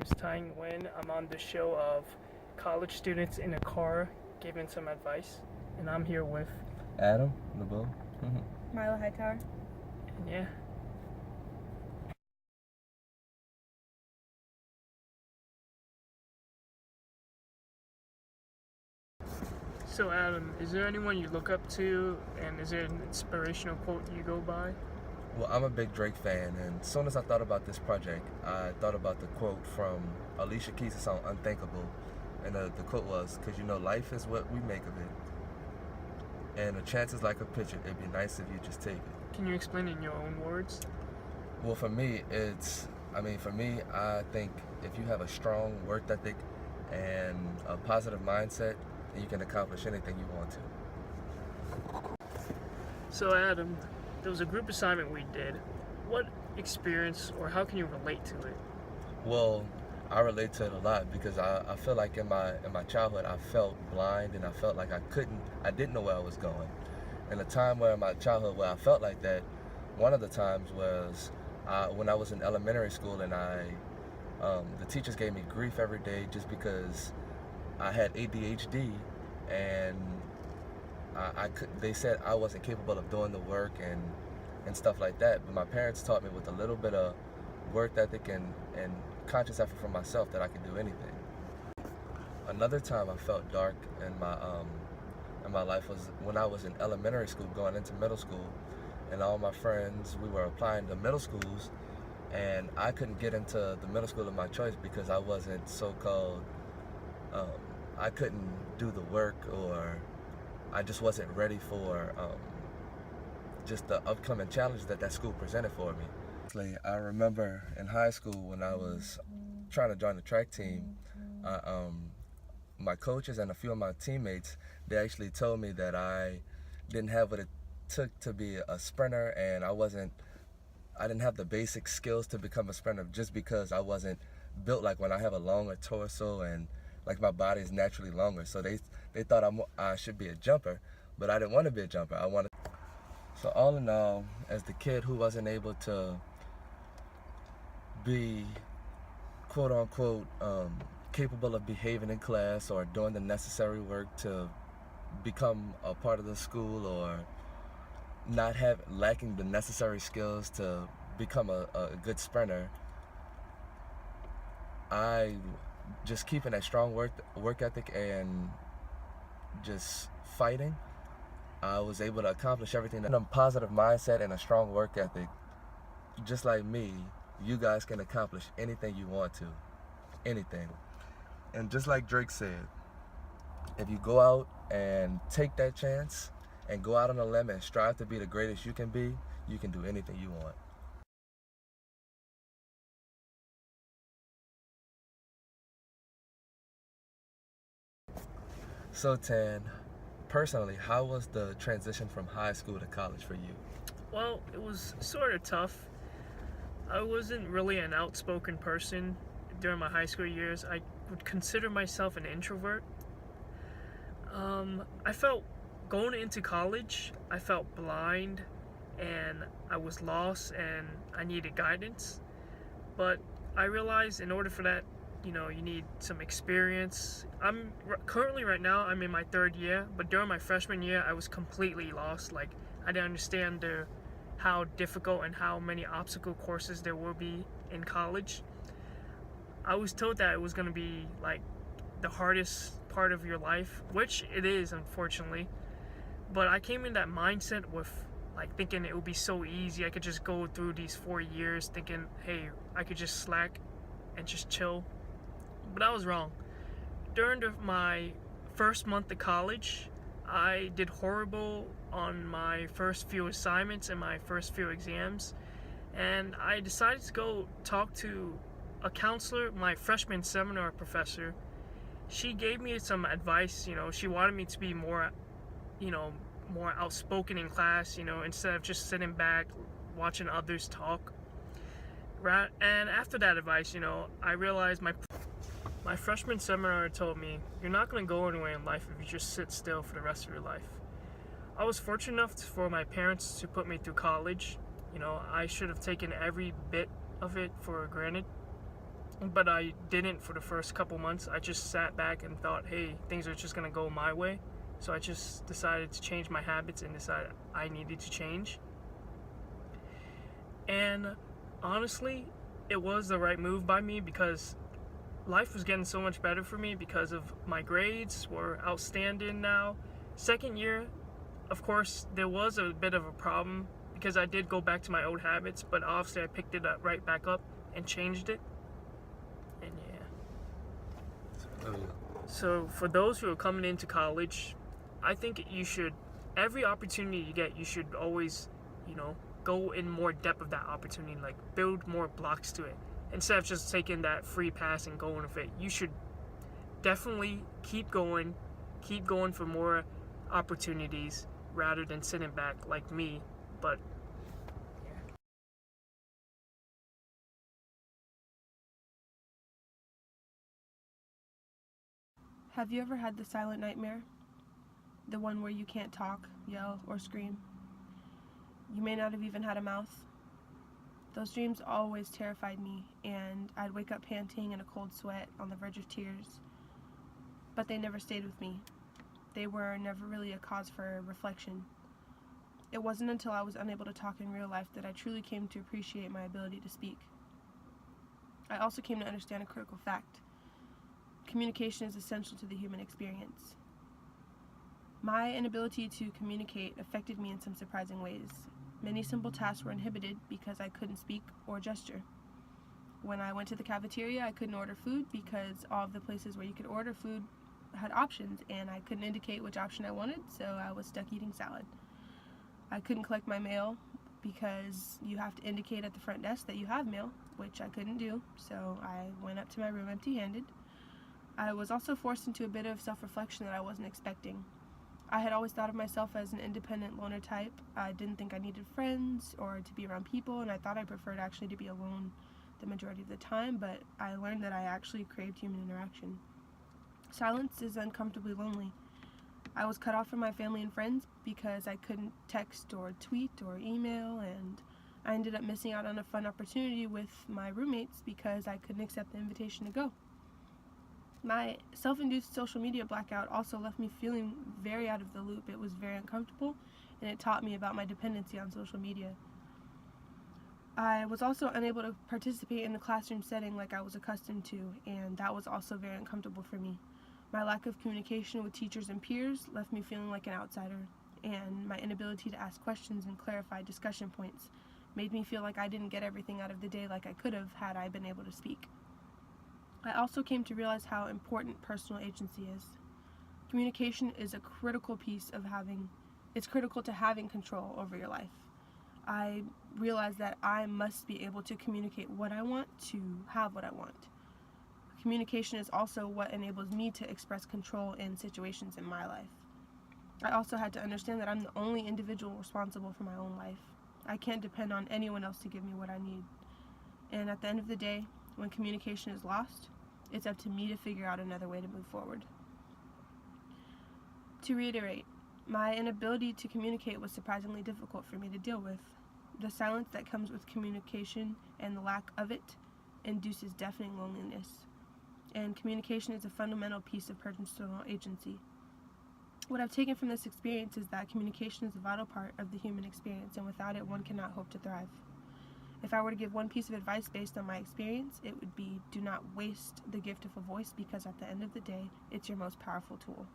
name's TNguyen. I'm on the show of college students in a car giving some advice, and I'm here with TNLebleau. Hightower. And yeah. So Adam, is there anyone you look up to, and is there an inspirational quote you go by? Well, I'm a big Drake fan, and as soon as I thought about this project, I thought about the quote from Alicia Keys' song Unthinkable. And the quote was, "Because life is what we make of it. And a chance is like a picture. It'd be nice if you just take it." Can you explain in your own words? Well, for me, I think if you have a strong work ethic and a positive mindset, then you can accomplish anything you want to. So Adam, there was a group assignment we did. What experience or how can you relate to it? Well, I relate to it a lot because I feel like in my childhood I felt blind and I felt like I didn't know where I was going. And the time where in my childhood where I felt like that, one of the times was when I was in elementary school, and the teachers gave me grief every day just because I had ADHD, and they said I wasn't capable of doing the work and stuff like that. But my parents taught me with a little bit of work ethic and conscious effort for myself that I could do anything. Another time I felt dark in my life was when I was in elementary school going into middle school, and all my friends, we were applying to middle schools, and I couldn't get into the middle school of my choice because I wasn't so-called, I couldn't do the work, or I just wasn't ready for just the upcoming challenges that school presented for me. I remember in high school when I was trying to join the track team, my coaches and a few of my teammates, they actually told me that I didn't have what it took to be a sprinter, and I didn't have the basic skills to become a sprinter just because I wasn't built like when I have a longer torso and like my body is naturally longer. So they thought I should be a jumper, but I didn't want to be a jumper. So all in all, as the kid who wasn't able to be quote unquote capable of behaving in class or doing the necessary work to become a part of the school, or lacking the necessary skills to become a good sprinter, I just keeping that strong work ethic and just fighting, I was able to accomplish everything. A positive mindset and a strong work ethic, just like me, you guys can accomplish anything you want to, anything. And just like Drake said, if you go out and take that chance and go out on a limb and strive to be the greatest you can be, you can do anything you want. So Tan, personally, how was the transition from high school to college for you? Well, it was sort of tough. I wasn't really an outspoken person during my high school years. I would consider myself an introvert. I felt going into college, I felt blind and I was lost and I needed guidance. But I realized in order for that, you need some experience. Currently right now, I'm in my third year, but during my freshman year, I was completely lost. Like, I didn't understand how difficult and how many obstacle courses there will be in college. I was told that it was going to be like the hardest part of your life, which it is, unfortunately. But I came in that mindset with like thinking it would be so easy. I could just go through these 4 years thinking, hey, I could just slack and just chill. But I was wrong. During my first month of college, I did horrible on my first few assignments and my first few exams, and I decided to go talk to a counselor, my freshman seminar professor. She gave me some advice. She wanted me to be more outspoken in class, instead of just sitting back watching others talk. Right? And after that advice, I realized my freshman seminar told me, you're not going to go anywhere in life if you just sit still for the rest of your life. I was fortunate enough for my parents to put me through college. I should have taken every bit of it for granted. but I didn't for the first couple months. I just sat back and thought, hey, things are just gonna go my way. So I just decided to change my habits and decided I needed to change. And honestly, it was the right move by me because life was getting so much better for me because of my grades were outstanding now. Second year, of course, there was a bit of a problem because I did go back to my old habits, but obviously I picked it up right back up and changed it. And yeah. So for those who are coming into college, I think you should, every opportunity you get, you should always, go in more depth of that opportunity, like build more blocks to it. Instead of just taking that free pass and going with it, you should definitely keep going for more opportunities rather than sitting back like me. But Have you ever had the silent nightmare? The one where you can't talk, yell, or scream? You may not have even had a mouth. Those dreams always terrified me, and I'd wake up panting in a cold sweat on the verge of tears. But they never stayed with me. They were never really a cause for reflection. It wasn't until I was unable to talk in real life that I truly came to appreciate my ability to speak. I also came to understand a critical fact. Communication is essential to the human experience. My inability to communicate affected me in some surprising ways. Many simple tasks were inhibited because I couldn't speak or gesture. When I went to the cafeteria, I couldn't order food because all of the places where you could order food had options, and I couldn't indicate which option I wanted, so I was stuck eating salad. I couldn't collect my mail because you have to indicate at the front desk that you have mail, which I couldn't do, so I went up to my room empty-handed. I was also forced into a bit of self-reflection that I wasn't expecting. I had always thought of myself as an independent loner type. I didn't think I needed friends or to be around people, and I thought I preferred actually to be alone the majority of the time, but I learned that I actually craved human interaction. Silence is uncomfortably lonely. I was cut off from my family and friends because I couldn't text or tweet or email, and I ended up missing out on a fun opportunity with my roommates because I couldn't accept the invitation to go. My self-induced social media blackout also left me feeling very out of the loop. It was very uncomfortable, and it taught me about my dependency on social media. I was also unable to participate in the classroom setting like I was accustomed to, and that was also very uncomfortable for me. My lack of communication with teachers and peers left me feeling like an outsider, and my inability to ask questions and clarify discussion points made me feel like I didn't get everything out of the day like I could have had I been able to speak. I also came to realize how important personal agency is. Communication is a critical piece of it's critical to having control over your life. I realized that I must be able to communicate what I want to have what I want. Communication is also what enables me to express control in situations in my life. I also had to understand that I'm the only individual responsible for my own life. I can't depend on anyone else to give me what I need. And at the end of the day, when communication is lost, it's up to me to figure out another way to move forward. To reiterate, my inability to communicate was surprisingly difficult for me to deal with. The silence that comes with communication and the lack of it induces deafening loneliness. And communication is a fundamental piece of personal agency. What I've taken from this experience is that communication is a vital part of the human experience, and without it, one cannot hope to thrive. If I were to give one piece of advice based on my experience, it would be do not waste the gift of a voice, because at the end of the day, it's your most powerful tool.